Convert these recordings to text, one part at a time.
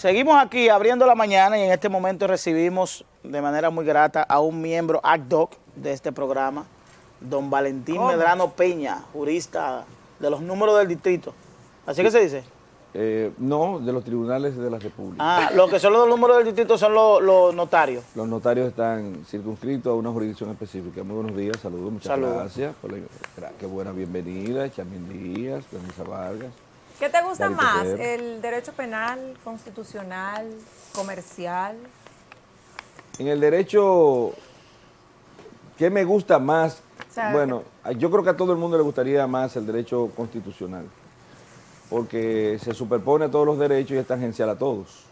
Seguimos aquí abriendo la mañana y en este momento recibimos de manera muy grata a un miembro ad hoc de este programa, don Valentín Medrano Peña, jurista de los números del distrito. ¿Así que se dice? No, de los tribunales de la República. Ah, lo que son los números del distrito son los notarios. Los notarios están circunscritos a una jurisdicción específica. Muy buenos días, saludos, muchas gracias. Qué buena bienvenida, Chamín Díaz, Vanessa Vargas. ¿Qué te gusta Yarito más? Pedro. ¿El derecho penal, constitucional, comercial? En el derecho, ¿qué me gusta más? O sea, Bueno, yo creo que a todo el mundo le gustaría más el derecho constitucional, porque se superpone a todos los derechos y es tangencial a todos.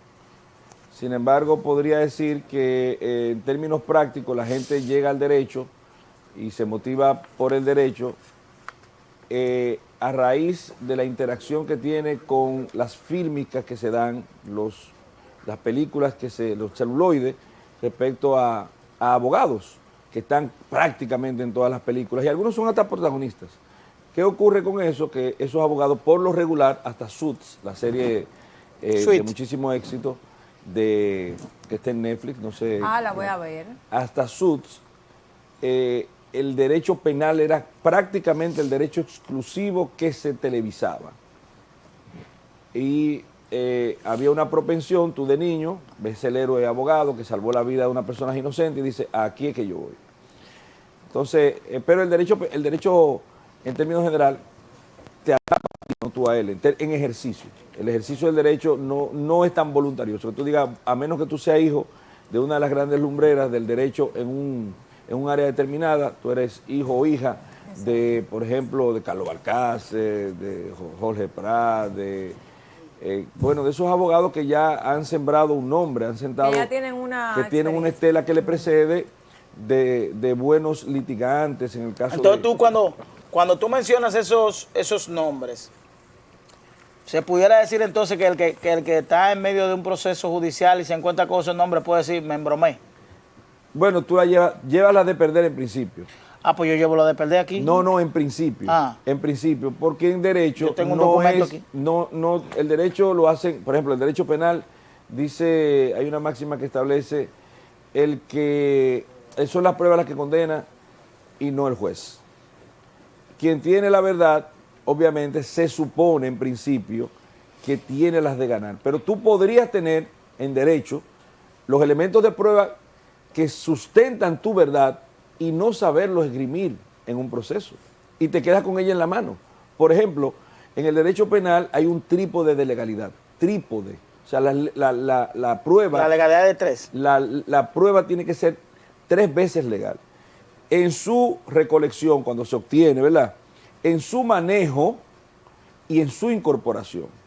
Sin embargo, podría decir que en términos prácticos la gente llega al derecho y se motiva por el derecho a raíz de la interacción que tiene con las fílmicas que se dan, las películas los celuloides respecto a abogados que están prácticamente en todas las películas y algunos son hasta protagonistas. ¿Qué ocurre con eso? Que esos abogados, por lo regular, hasta Suits, la serie de muchísimo éxito, que está en Netflix, no sé. Ah, la voy a ver. Hasta Suits, el derecho penal era prácticamente el derecho exclusivo que se televisaba. Y había una propensión, tú de niño, ves el héroe abogado que salvó la vida de una persona inocente y dice, aquí es que yo voy. Entonces, pero el derecho en términos general, te atrapa no tú a él, en ejercicio. El ejercicio del derecho no es tan voluntarioso. Que tú digas, a menos que tú seas hijo de una de las grandes lumbreras del derecho en un área determinada, tú eres hijo o hija de, por ejemplo, de Carlos Balcácer, de Jorge Prat, de esos abogados que ya han sembrado un nombre, han sentado, que ya tienen una estela que le precede de buenos litigantes en el caso. Entonces tú cuando tú mencionas esos nombres, se pudiera decir entonces que el que está en medio de un proceso judicial y se encuentra con esos nombres puede decir, me embromé. Bueno, tú llevas la de perder en principio. Ah, pues yo llevo la de perder aquí. No, en principio. En principio, porque en derecho yo tengo un documento aquí. El derecho lo hacen, por ejemplo, el derecho penal dice, hay una máxima que establece son las pruebas las que condena y no el juez. Quien tiene la verdad, obviamente, se supone en principio que tiene las de ganar. Pero tú podrías tener en derecho los elementos de prueba que sustentan tu verdad y no saberlos esgrimir en un proceso. Y te quedas con ella en la mano. Por ejemplo, en el derecho penal hay un trípode de legalidad. Trípode. O sea, la prueba... La legalidad de 3. La prueba tiene que ser 3 veces legal. En su recolección, cuando se obtiene, ¿verdad? En su manejo y en su incorporación.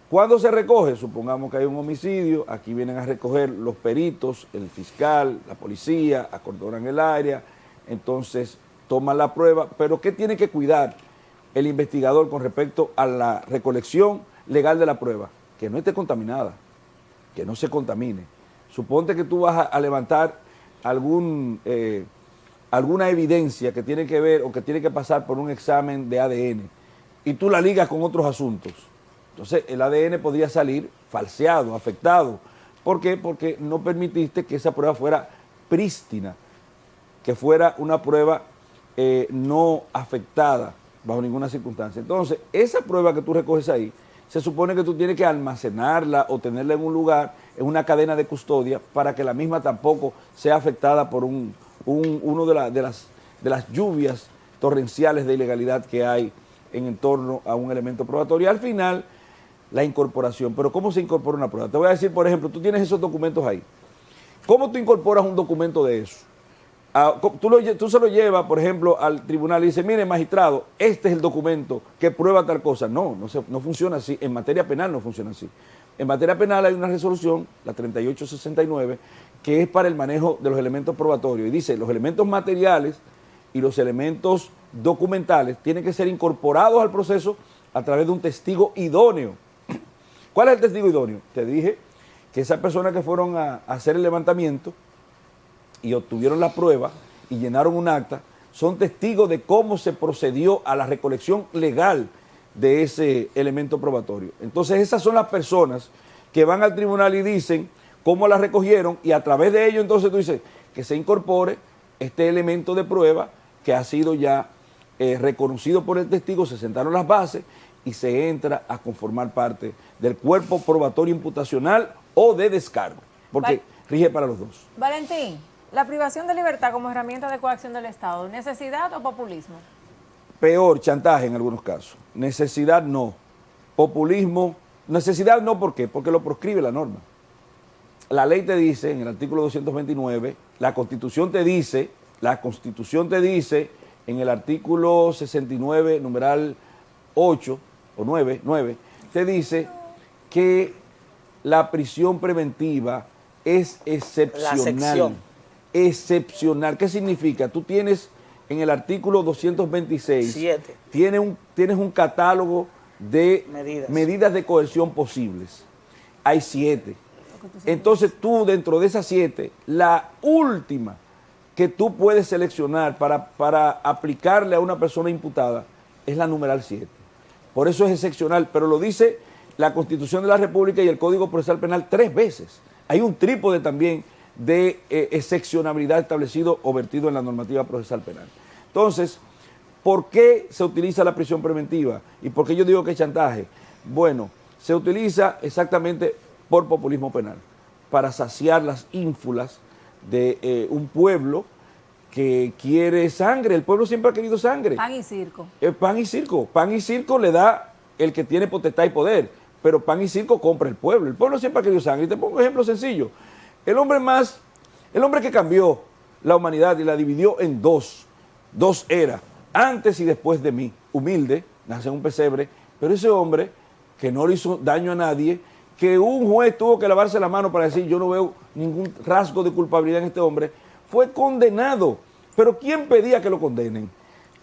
Cuando se recoge, supongamos que hay un homicidio, aquí vienen a recoger los peritos, el fiscal, la policía, acordonan el área, entonces toman la prueba, pero ¿qué tiene que cuidar el investigador con respecto a la recolección legal de la prueba? Que no esté contaminada, que no se contamine. Suponte que tú vas a levantar alguna evidencia que tiene que ver o que tiene que pasar por un examen de ADN y tú la ligas con otros asuntos. Entonces el ADN podría salir falseado, afectado. ¿Por qué? Porque no permitiste que esa prueba fuera prístina, que fuera una prueba no afectada bajo ninguna circunstancia. Entonces, esa prueba que tú recoges ahí, se supone que tú tienes que almacenarla o tenerla en un lugar, en una cadena de custodia, para que la misma tampoco sea afectada por uno de las lluvias torrenciales de ilegalidad que hay en torno a un elemento probatorio. Al final, la incorporación. Pero ¿cómo se incorpora una prueba? Te voy a decir, por ejemplo, tú tienes esos documentos ahí. ¿Cómo tú incorporas un documento de eso? Tú se lo llevas, por ejemplo, al tribunal y dices, mire, magistrado, este es el documento que prueba tal cosa. No funciona así. En materia penal no funciona así. En materia penal hay una resolución, la 3869, que es para el manejo de los elementos probatorios. Y dice, los elementos materiales y los elementos documentales tienen que ser incorporados al proceso a través de un testigo idóneo. ¿Cuál es el testigo idóneo? Te dije que esas personas que fueron a hacer el levantamiento y obtuvieron la prueba y llenaron un acta, son testigos de cómo se procedió a la recolección legal de ese elemento probatorio. Entonces esas son las personas que van al tribunal y dicen cómo la recogieron, y a través de ello entonces tú dices que se incorpore este elemento de prueba que ha sido ya reconocido por el testigo, se sentaron las bases y se entra a conformar parte del cuerpo probatorio imputacional o de descargo, porque rige para los dos. Valentín, la privación de libertad como herramienta de coacción del Estado, ¿necesidad o populismo? Peor, chantaje en algunos casos. Necesidad no. Populismo, necesidad no, ¿por qué? Porque lo proscribe la norma. La ley te dice, en el artículo 229, la Constitución te dice en el artículo 69, numeral 8 o 9, te dice que la prisión preventiva es excepcional. Excepcional. ¿Qué significa? Tú tienes en el artículo 226, tienes un catálogo de medidas de coerción posibles. Hay 7. Entonces tú, dentro de esas 7, la última que tú puedes seleccionar para aplicarle a una persona imputada es la numeral 7. Por eso es excepcional, pero lo dice la Constitución de la República y el Código Procesal Penal 3 veces. Hay un trípode también de excepcionabilidad establecido o vertido en la normativa procesal penal. Entonces, ¿por qué se utiliza la prisión preventiva? ¿Y por qué yo digo que es chantaje? Bueno, se utiliza exactamente por populismo penal, para saciar las ínfulas de un pueblo que quiere sangre. El pueblo siempre ha querido sangre. Pan y circo. Pan y circo. Pan y circo le da el que tiene potestad y poder, pero pan y circo compra el pueblo. El pueblo siempre ha querido sangre. Y te pongo un ejemplo sencillo. El hombre que cambió la humanidad y la dividió en dos eras, antes y después de mí, humilde, nace en un pesebre, pero ese hombre que no le hizo daño a nadie, que un juez tuvo que lavarse la mano para decir yo no veo ningún rasgo de culpabilidad en este hombre, fue condenado. Pero ¿quién pedía que lo condenen?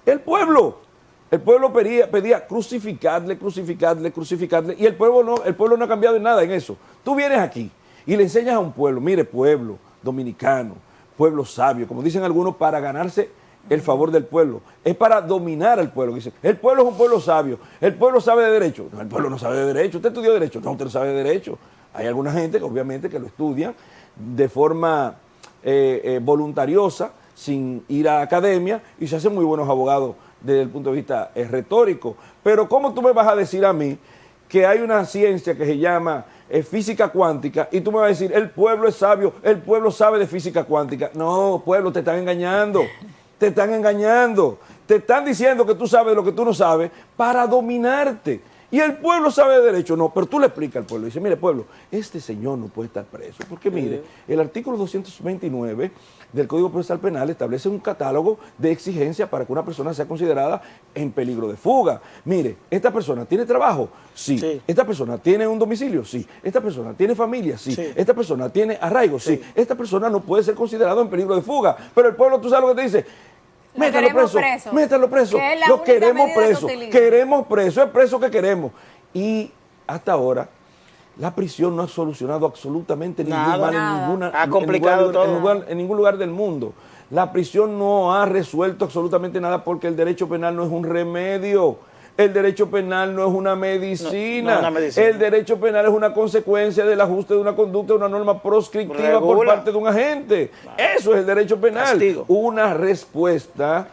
El pueblo. El pueblo pedía crucificarle, y el pueblo no ha cambiado en nada en eso. Tú vienes aquí y le enseñas a un pueblo, mire, pueblo dominicano, pueblo sabio, como dicen algunos, para ganarse el favor del pueblo, es para dominar al pueblo. Dicen, el pueblo es un pueblo sabio, el pueblo sabe de derecho. No, el pueblo no sabe de derecho. ¿Usted estudió derecho? No, usted no sabe de derecho. Hay alguna gente que obviamente que lo estudia de forma voluntariosa, sin ir a academia, y se hacen muy buenos abogados desde el punto de vista retórico. Pero ¿cómo tú me vas a decir a mí que hay una ciencia que se llama física cuántica y tú me vas a decir, el pueblo es sabio, el pueblo sabe de física cuántica? No, pueblo, te están engañando. Te están engañando, te están diciendo que tú sabes lo que tú no sabes para dominarte. Y el pueblo sabe de derecho, no, pero tú le explicas al pueblo, dice, mire pueblo, este señor no puede estar preso, porque mire, el artículo 229 del Código Procesal Penal establece un catálogo de exigencias para que una persona sea considerada en peligro de fuga. Mire, esta persona tiene trabajo, sí. Esta persona tiene un domicilio, sí. Esta persona tiene familia, sí. Esta persona tiene arraigo, sí. Esta persona no puede ser considerado en peligro de fuga. Pero el pueblo, tú sabes lo que te dice, métalo preso, métalo preso, lo queremos preso, es preso que queremos. Y hasta ahora, la prisión no ha solucionado absolutamente ningún mal en ningún lugar del mundo. La prisión no ha resuelto absolutamente nada porque el derecho penal no es un remedio. El derecho penal no es una medicina. El derecho penal es una consecuencia del ajuste de una conducta, de una norma proscriptiva por parte de un agente. Eso es el derecho penal. Castigo. Una respuesta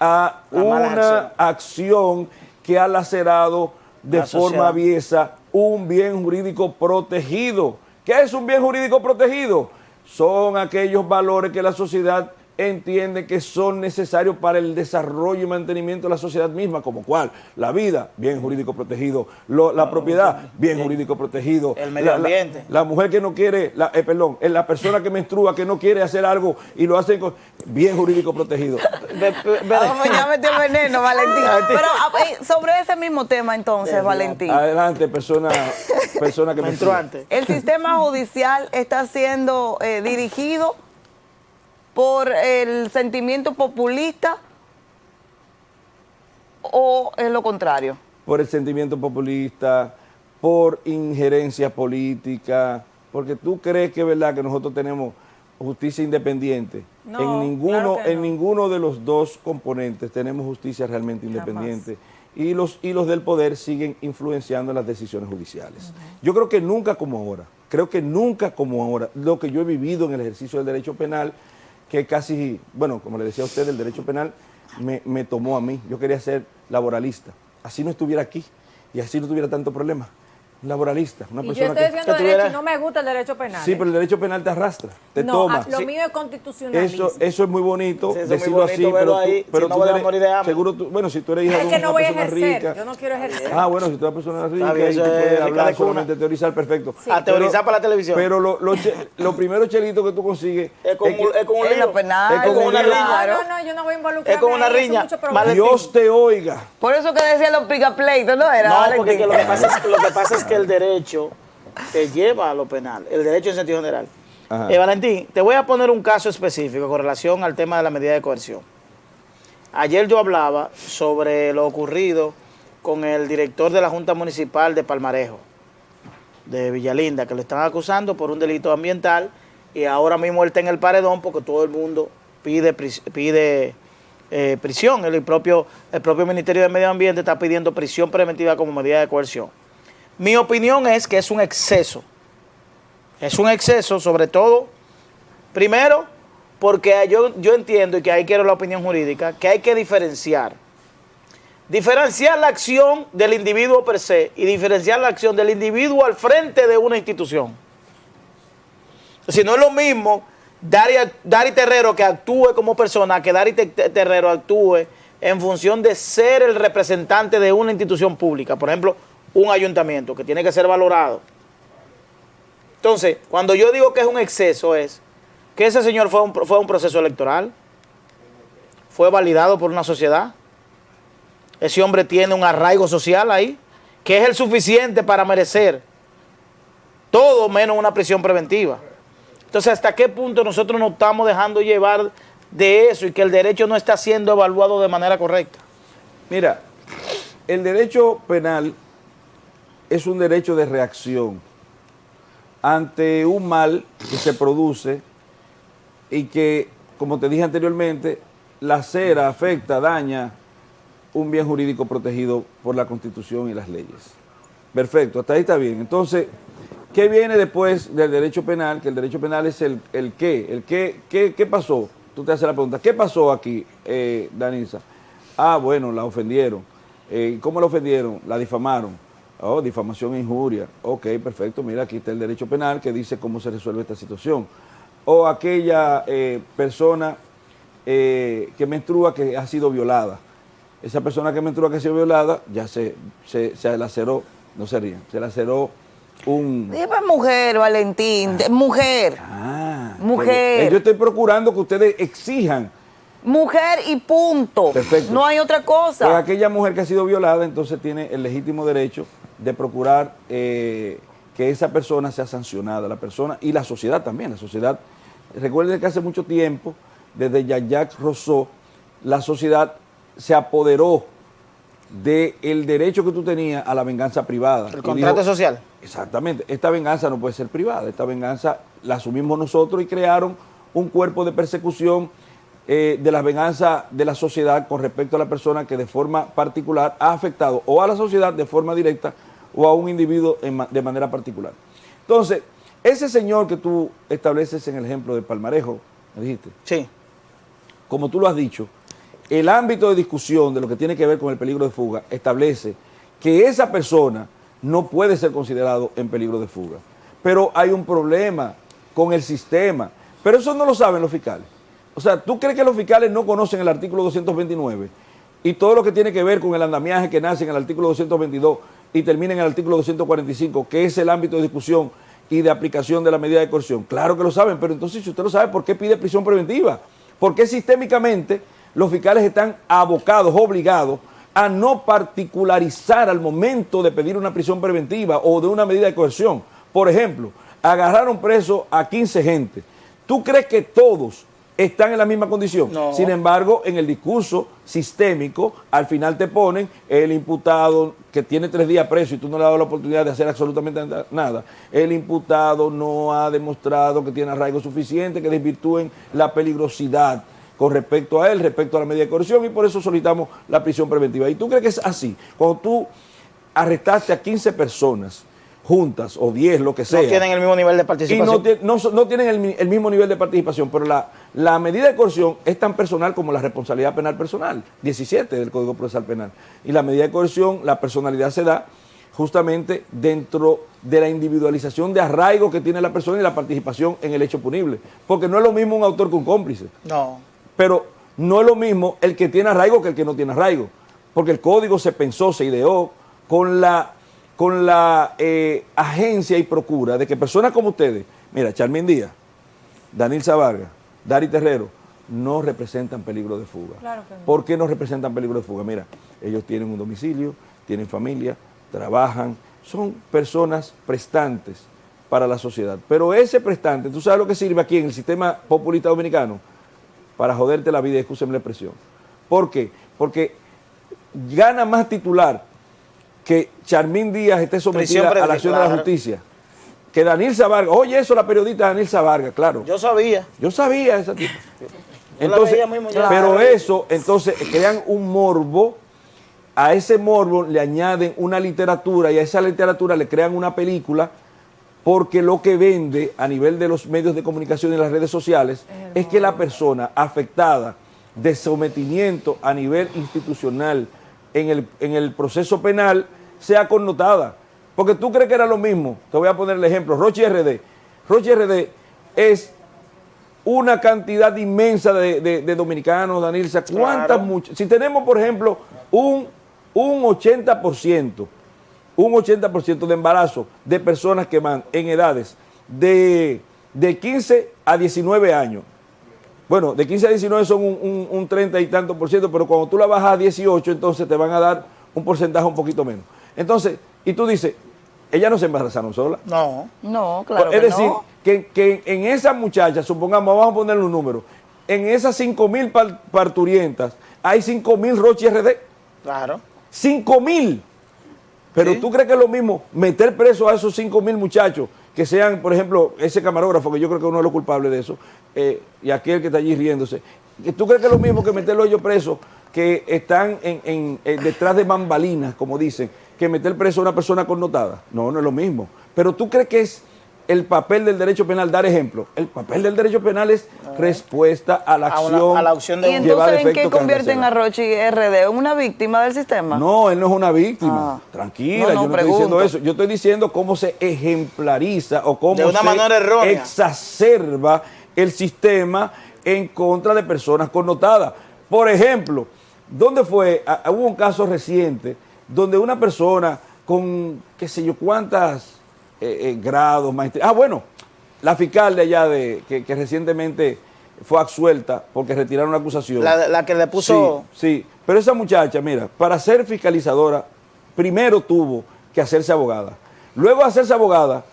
a una acción que ha lacerado de forma aviesa un bien jurídico protegido. ¿Qué es un bien jurídico protegido? Son aquellos valores que la sociedad entiende que son necesarios para el desarrollo y mantenimiento de la sociedad misma, como cuál, la vida, bien jurídico protegido, la propiedad, bien jurídico protegido, el medio ambiente, la mujer que no quiere, la persona que menstrua que no quiere hacer algo y lo hace bien jurídico protegido. Vamos, ya metió el veneno, Valentín. Pero sobre ese mismo tema entonces, Valentín. Adelante, persona que menstrua. El sistema judicial está siendo dirigido por el sentimiento populista o es lo contrario? Por el sentimiento populista, por injerencia política, porque tú crees que es verdad que nosotros tenemos justicia independiente. No, en ninguno de los dos componentes tenemos justicia realmente independiente. y los hilos del poder siguen influenciando las decisiones judiciales. Yo creo que nunca como ahora, lo que yo he vivido en el ejercicio del derecho penal, que casi, bueno, como le decía a usted, el derecho penal me tomó a mí. Yo quería ser laboralista, así no estuviera aquí y así no tuviera tanto problema. Laboralista, una Y yo persona estoy diciendo que derecho tuviera- y no me gusta el derecho penal. Sí, pero el derecho penal te arrastra, te no, toma. lo Sí. mío es constitucionalismo. Eso es muy bonito, Sí, eso es muy decirlo bonito así, verlo pero ahí, tú, pero si no tú voy a eres- morir de hambre. seguro tú, bueno, si tú eres hija Es de que no una voy a persona ejercer, rica. yo no quiero ejercer. Ah, bueno, si tú eres una persona rica bien, y eso tú es puedes rica hablar de cuna. solamente, teorizar, perfecto. Sí. A teorizar para la televisión. Pero lo primero chelito que tú consigues es con, es con un En lío. lo penal, Es con una claro. riña. No, yo no voy a involucrarme Es como una ahí, eso riña. mucho problema. Valentín. Dios te oiga. Por eso que decía los picapleitos, ¿no? Era No, Valentín. porque que lo que pasa es que el derecho te lleva a lo penal, el derecho en sentido general. Ajá. Valentín, te voy a poner un caso específico con relación al tema de la medida de coerción. Ayer yo hablaba sobre lo ocurrido con el director de la Junta Municipal de Palmarejo, de Villalinda, que lo están acusando por un delito ambiental y ahora mismo él está en el paredón porque todo el mundo pide prisión. El propio Ministerio de Medio Ambiente está pidiendo prisión preventiva como medida de coerción. Mi opinión es que es un exceso. Es un exceso, sobre todo, primero, porque yo entiendo, y que ahí quiero la opinión jurídica, que hay que diferenciar la acción del individuo per se y diferenciar la acción del individuo al frente de una institución. Si no es lo mismo Dari Terrero que actúe como persona, que Dari Terrero actúe en función de ser el representante de una institución pública, por ejemplo, un ayuntamiento, que tiene que ser valorado. Entonces, cuando yo digo que es un exceso, es que ese señor fue un proceso electoral, fue validado por una sociedad, ese hombre tiene un arraigo social ahí, que es el suficiente para merecer todo menos una prisión preventiva. Entonces, ¿hasta qué punto nosotros nos estamos dejando llevar de eso y que el derecho no está siendo evaluado de manera correcta? Mira, el derecho penal es un derecho de reacción ante un mal que se produce y que, como te dije anteriormente, lacera, afecta, daña un bien jurídico protegido por la Constitución y las leyes. Perfecto, hasta ahí está bien. Entonces, ¿qué viene después del derecho penal? Que el derecho penal es el qué. ¿Qué pasó? Tú te haces la pregunta, ¿qué pasó aquí, Danisa? Ah, bueno, la ofendieron. ¿Cómo la ofendieron? La difamaron. Oh, difamación e injuria. Ok, perfecto. Mira, aquí está el derecho penal que dice cómo se resuelve esta situación. O aquella persona que menstrua que ha sido violada. Esa persona que menstrua que ha sido violada ya se laceró, no se rían, se laceró un... Dime mujer, Valentín, mujer. Mujer. Yo estoy procurando que ustedes exijan. Mujer y punto. Perfecto. No hay otra cosa. Pues aquella mujer que ha sido violada, entonces tiene el legítimo derecho de procurar que esa persona sea sancionada, la persona y la sociedad también. La sociedad, recuerden que hace mucho tiempo, desde Jean-Jacques Rousseau, la sociedad se apoderó del derecho que tú tenías a la venganza privada. El Y contrato dijo, social. Exactamente, esta venganza no puede ser privada, esta venganza la asumimos nosotros y crearon un cuerpo de persecución de la venganza de la sociedad con respecto a la persona que de forma particular ha afectado o a la sociedad de forma directa o a un individuo de manera particular. Entonces, ese señor que tú estableces en el ejemplo de Palmarejo, ¿me dijiste? Sí. Como tú lo has dicho, el ámbito de discusión de lo que tiene que ver con el peligro de fuga establece que esa persona no puede ser considerado en peligro de fuga. Pero hay un problema con el sistema. Pero eso no lo saben los fiscales. O sea, ¿tú crees que los fiscales no conocen el artículo 229 y todo lo que tiene que ver con el andamiaje que nace en el artículo 222 y termina en el artículo 245, que es el ámbito de discusión y de aplicación de la medida de coerción? Claro que lo saben, pero entonces si usted lo sabe, ¿por qué pide prisión preventiva? ¿Por qué sistémicamente los fiscales están abocados, obligados a no particularizar al momento de pedir una prisión preventiva o de una medida de coerción? Por ejemplo, agarraron preso a 15 gente. ¿Tú crees que todos están en la misma condición? No. Sin embargo, en el discurso sistémico, al final te ponen el imputado que tiene 3 días preso y tú no le has dado la oportunidad de hacer absolutamente nada. El imputado no ha demostrado que tiene arraigo suficiente, que desvirtúen la peligrosidad. con respecto a él, respecto a la medida de coerción, y por eso solicitamos la prisión preventiva. ¿Y tú crees que es así? Cuando tú arrestaste a 15 personas juntas, o 10, lo que sea. No tienen el mismo nivel de participación. Y no tienen el mismo nivel de participación, pero la medida de coerción es tan personal como la responsabilidad penal personal, 17 del Código Procesal Penal. Y la medida de coerción, la personalidad se da justamente dentro de la individualización de arraigo que tiene la persona y la participación en el hecho punible. Porque no es lo mismo un autor que un cómplice. No. Pero no es lo mismo el que tiene arraigo que el que no tiene arraigo. Porque el código se pensó, se ideó con la agencia y procura de que personas como ustedes, mira, Charmín Díaz, Danilza Vargas, Dari Terrero, no representan peligro de fuga. Claro que no. ¿Por qué no representan peligro de fuga? Mira, ellos tienen un domicilio, tienen familia, trabajan, son personas prestantes para la sociedad. Pero ese prestante, ¿tú sabes lo que sirve aquí en el sistema populista dominicano? Para joderte la vida, excúsenme la expresión. ¿Por qué? Porque gana más titular que Charmín Díaz esté sometida a la acción de la justicia, que Danilza Vargas. Oye, eso la periodista Danilza Vargas, claro. Yo sabía. Yo sabía esa tipo. Entonces, pero eso, entonces, crean un morbo, a ese morbo le añaden una literatura y a esa literatura le crean una película, porque lo que vende a nivel de los medios de comunicación y las redes sociales es que la persona afectada de sometimiento a nivel institucional en el proceso penal sea connotada. Porque tú crees que era lo mismo. Te voy a poner el ejemplo. Rochi RD. Rochi RD es una cantidad inmensa de dominicanos, Danilza. ¿Cuántas? Claro. Si tenemos, por ejemplo, un 80%, un 80% de embarazo de personas que van en edades de 15 a 19 años. Bueno, de 15 a 19 son un 30 y tanto por ciento, pero cuando tú la bajas a 18, entonces te van a dar un porcentaje un poquito menos. Entonces, y tú dices, ellas no se embarazaron solas. No. No, claro Es que decir, no. que en esas muchachas, supongamos, vamos a ponerle un número, en esas 5,000 parturientas, hay 5,000 Rochi RD. Claro. 5,000. Pero Sí. tú crees que es lo mismo meter preso a esos 5,000 muchachos, que sean, por ejemplo, ese camarógrafo, que yo creo que uno de los culpables de eso, y aquel que está allí riéndose. ¿Tú crees que es lo mismo que meterlo ellos presos, que están detrás de bambalinas, como dicen, que meter preso a una persona connotada? No, no es lo mismo. Pero tú crees que es el papel del derecho penal dar ejemplo. El papel del derecho penal es respuesta a la acción. A la acción de ¿Y un- llevar entonces en efecto qué que convierten hacer. a Rochi RD? ¿En una víctima del sistema? No, él no es una víctima. Ah. Tranquila, No, yo no estoy pregunto. diciendo eso. Yo estoy diciendo cómo se ejemplariza o cómo De una se manera errónea. exacerba el sistema en contra de personas connotadas. Por ejemplo, ¿dónde fue? Hubo un caso reciente donde una persona con qué sé yo cuántas grados, maestría. Bueno, la fiscal de allá que recientemente fue absuelta porque retiraron la acusación. La que le puso... Sí, sí, pero esa muchacha, mira, para ser fiscalizadora, primero tuvo que hacerse abogada. Luego de hacerse abogada,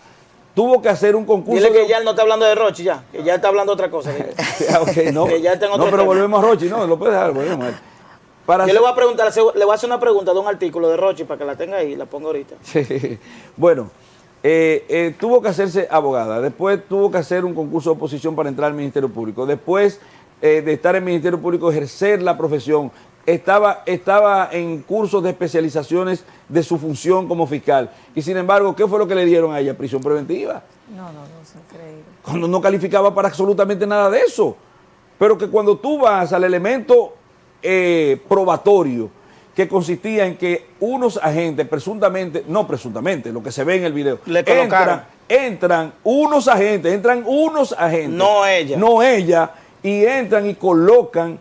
tuvo que hacer un concurso. Dile que ya él no está hablando de Rochi, ya. Que ya está hablando de otra cosa. Dile. Ok, no, Que ya está en otro no, pero tema. volvemos a Rochi, no, lo puedes dejar, volvemos a él. Para Yo le voy a preguntar, le voy a hacer una pregunta de un artículo de Rochi para que la tenga ahí y la ponga ahorita. Bueno, tuvo que hacerse abogada, después tuvo que hacer un concurso de oposición para entrar al Ministerio Público, después de estar en el Ministerio Público, ejercer la profesión, estaba en cursos de especializaciones de su función como fiscal, y sin embargo, ¿qué fue lo que le dieron a ella? Prisión preventiva, No, es increíble. cuando no calificaba para absolutamente nada de eso, pero que cuando tú vas al elemento probatorio, que consistía en que unos agentes presuntamente, no presuntamente, lo que se ve en el video, Le colocaron. entran unos agentes, No ella. no ella, y entran y colocan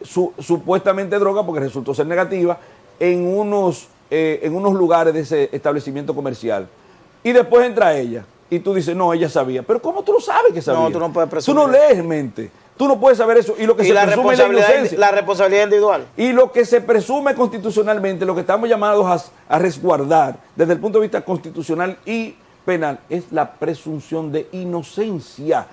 supuestamente droga, porque resultó ser negativa, en unos lugares de ese establecimiento comercial. Y después entra ella, y tú dices, no, ella sabía. Pero ¿cómo tú lo sabes que sabía? No, tú no puedes Tú presumir no lees mente. Tú no puedes saber eso. Y lo que Y se la presume es la inocencia. responsabilidad individual. Y lo que se presume constitucionalmente, lo que estamos llamados a resguardar desde el punto de vista constitucional y penal, es la presunción de inocencia.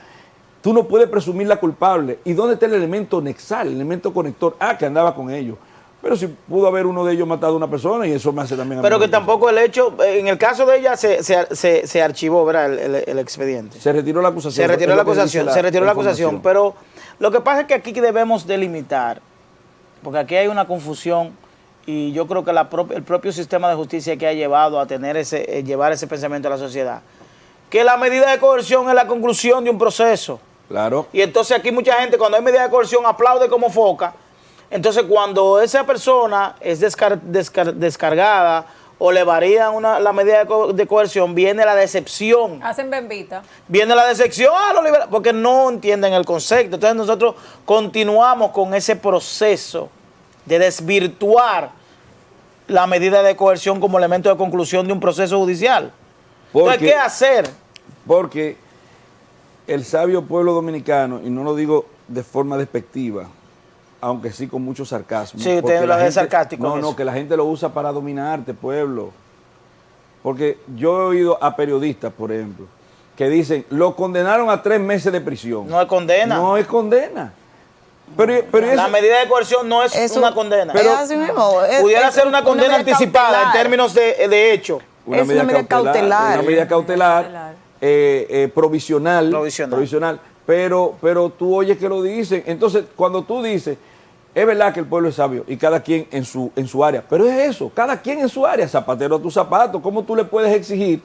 Tú no puedes presumir la culpable. ¿Y dónde está el elemento nexal, el elemento conector? Que andaba con ellos. Pero si pudo haber uno de ellos matado a una persona y eso me hace también... Pero que tampoco el hecho, en el caso de ella se archivó, ¿verdad? El expediente. Se retiró la acusación. Se retiró es la lo que dice acusación, se retiró la acusación. información. Pero lo que pasa es que aquí debemos delimitar, porque aquí hay una confusión y yo creo que el propio sistema de justicia que ha llevado a tener llevar ese pensamiento a la sociedad, que la medida de coerción es la conclusión de un proceso. Claro. Y entonces aquí mucha gente cuando hay medida de coerción aplaude como foca. Entonces cuando esa persona es descargada o le varían la medida de coerción, viene la decepción. Hacen bembita. Viene la decepción, porque no entienden el concepto. Entonces nosotros continuamos con ese proceso de desvirtuar la medida de coerción como elemento de conclusión de un proceso judicial. Entonces, ¿qué hacer? Porque el sabio pueblo dominicano, y no lo digo de forma despectiva, aunque sí con mucho sarcasmo. Sí, usted lo es sarcástico. No, que la gente lo usa para dominarte, pueblo. Porque yo he oído a periodistas, por ejemplo, que dicen, lo condenaron a 3 meses de prisión. No es condena. No es condena. Pero la medida de coerción no es una condena. Pero así mismo. Pudiera ser una condena anticipada en términos de hecho. Es una medida cautelar. Una medida cautelar, provisional. Pero tú oyes que lo dicen. Entonces, cuando tú dices, es verdad que el pueblo es sabio y cada quien en su área, pero es eso, cada quien en su área, zapatero a tu zapato. ¿Cómo tú le puedes exigir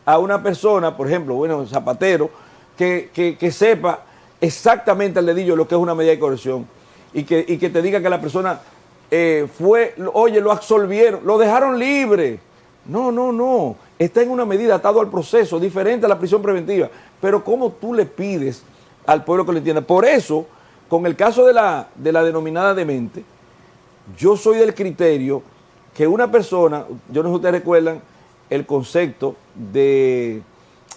a una persona, por ejemplo, zapatero, que sepa exactamente al dedillo lo que es una medida de coerción y que te diga que la persona lo absolvieron, lo dejaron libre? No, está en una medida atado al proceso, diferente a la prisión preventiva. Pero ¿cómo tú le pides al pueblo que lo entienda? Por eso, con el caso de la denominada demente, yo soy del criterio que una persona, yo no sé si ustedes recuerdan el concepto de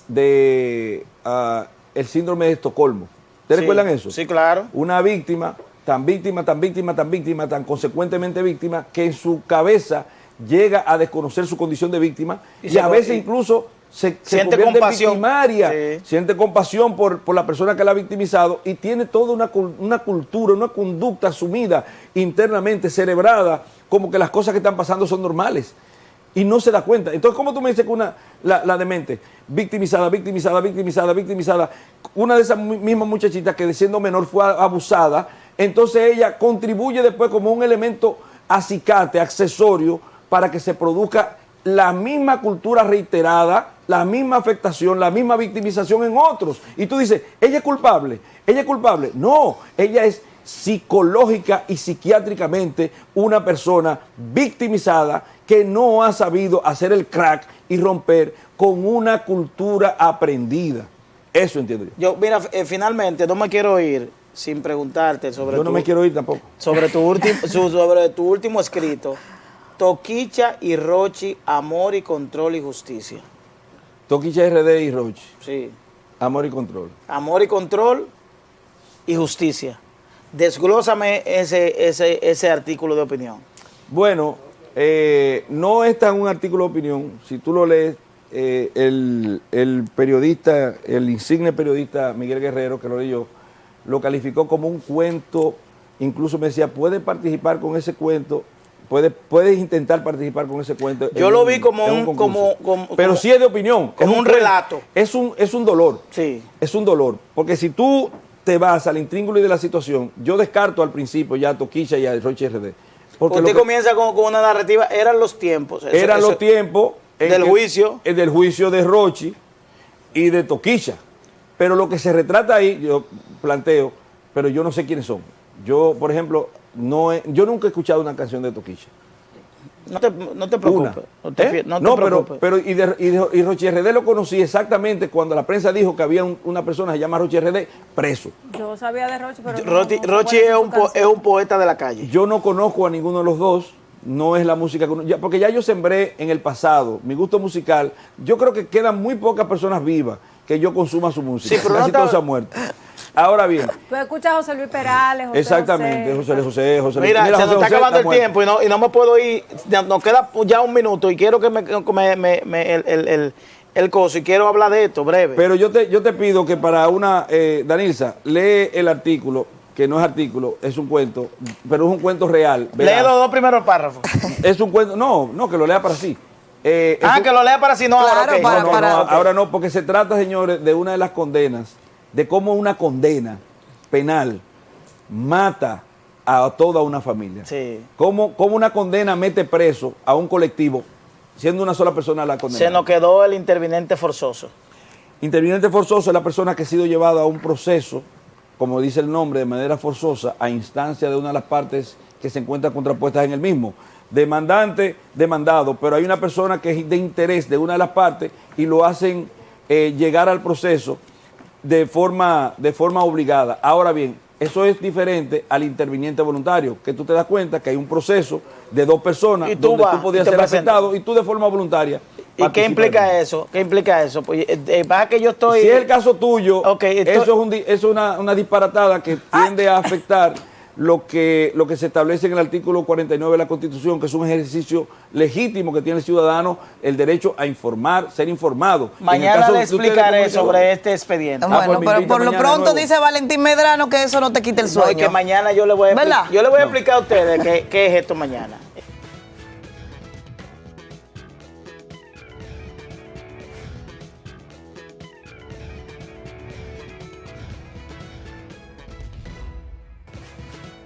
el síndrome de Estocolmo. ¿Ustedes recuerdan eso? Sí, claro. Una víctima, tan consecuentemente víctima, que en su cabeza llega a desconocer su condición de víctima y a veces incluso se siente convierte compasión. en victimaria, Sí. Siente compasión por la persona que la ha victimizado y tiene toda una cultura, una conducta asumida internamente, cerebrada, como que las cosas que están pasando son normales y no se da cuenta. Entonces, ¿cómo tú me dices que la demente, victimizada, una de esas mismas muchachitas que siendo menor fue abusada, entonces ella contribuye después como un elemento acicate, accesorio, para que se produzca la misma cultura reiterada, la misma afectación, la misma victimización en otros? Y tú dices, ¿ella es culpable? No, ella es psicológica y psiquiátricamente una persona victimizada que no ha sabido hacer el crack y romper con una cultura aprendida. Eso entiendo yo. Mira, finalmente, no me quiero ir sin preguntarte sobre Yo no me quiero ir tampoco. Sobre tu último escrito, Toquicha y Rochi, amor y control y justicia. Toquicha RD y Rochi. Sí. Amor y control. Amor y control y justicia. Desglósame ese artículo de opinión. Bueno, no es tan un artículo de opinión. Si tú lo lees, el periodista, el insigne periodista Miguel Guerrero, que lo leyó, lo calificó como un cuento. Incluso me decía, puedes participar con ese cuento, puedes intentar participar con ese cuento. Yo lo vi como pero sí es de opinión. Como un relato. Es un dolor. Sí. Es un dolor. Porque si tú te vas al intríngulo de la situación, yo descarto al principio ya a Toquicha y a Rochi RD. Porque usted comienza con una narrativa, eran los tiempos. Los tiempos del juicio. Del juicio de Rochi y de Toquicha. Pero lo que se retrata ahí, yo planteo, pero yo no sé quiénes son. Yo, por ejemplo, yo nunca he escuchado una canción de Toquicha. No te preocupes. No te preocupes. Pero y Rochi RD lo conocí exactamente cuando la prensa dijo que había una persona que se llama Rochi RD preso. Yo sabía de Rochi, pero Rochi es un poeta de la calle. Yo no conozco a ninguno de los dos. No es la música porque ya yo sembré en el pasado mi gusto musical. Yo creo que quedan muy pocas personas vivas que yo consuma su música. Sí, pero casi todos han muerto. Ahora bien. Tú escuchas a José Luis Perales, José exactamente, José. Mira, se nos está acabando el tiempo y no me puedo ir. Nos queda ya un minuto y quiero que el coso y quiero hablar de esto breve. Pero yo te pido que para Danilza, lee el artículo que no es artículo, es un cuento, pero es un cuento real. Lee los 2 primeros párrafos. Es un cuento, no, que lo lea para sí. Que lo lea para sí, no Claro, ahora. Ok. Ahora no, porque se trata, señores, de una de las condenas, de cómo una condena penal mata a toda una familia. Sí. Cómo una condena mete preso a un colectivo, siendo una sola persona la condena. Se nos quedó el interviniente forzoso. Interviniente forzoso es la persona que ha sido llevada a un proceso, como dice el nombre, de manera forzosa, a instancia de una de las partes que se encuentran contrapuestas en el mismo. Demandante, demandado, pero hay una persona que es de interés de una de las partes y lo hacen llegar al proceso de forma obligada. Ahora bien, eso es diferente al interviniente voluntario, que tú te das cuenta que hay un proceso de 2 personas Y tú donde vas, tú podías y te ser presentas. afectado y tú de forma voluntaria. ¿Y qué implica eso? ¿Qué implica eso? Pues, pasa que yo estoy... Si es el caso tuyo, Ok, eso es una disparatada que tiende a afectar lo que se establece en el artículo 49 de la Constitución, que es un ejercicio legítimo que tiene el ciudadano el derecho a informar, ser informado. Mañana le de ustedes explicaré como sobre este expediente. Bueno, pues me pero invita por lo mañana de pronto nuevo. dice Valentín Medrano que eso no te quita el No, y sueño. que mañana yo le voy a ¿Verdad? explicar a ustedes qué es esto mañana.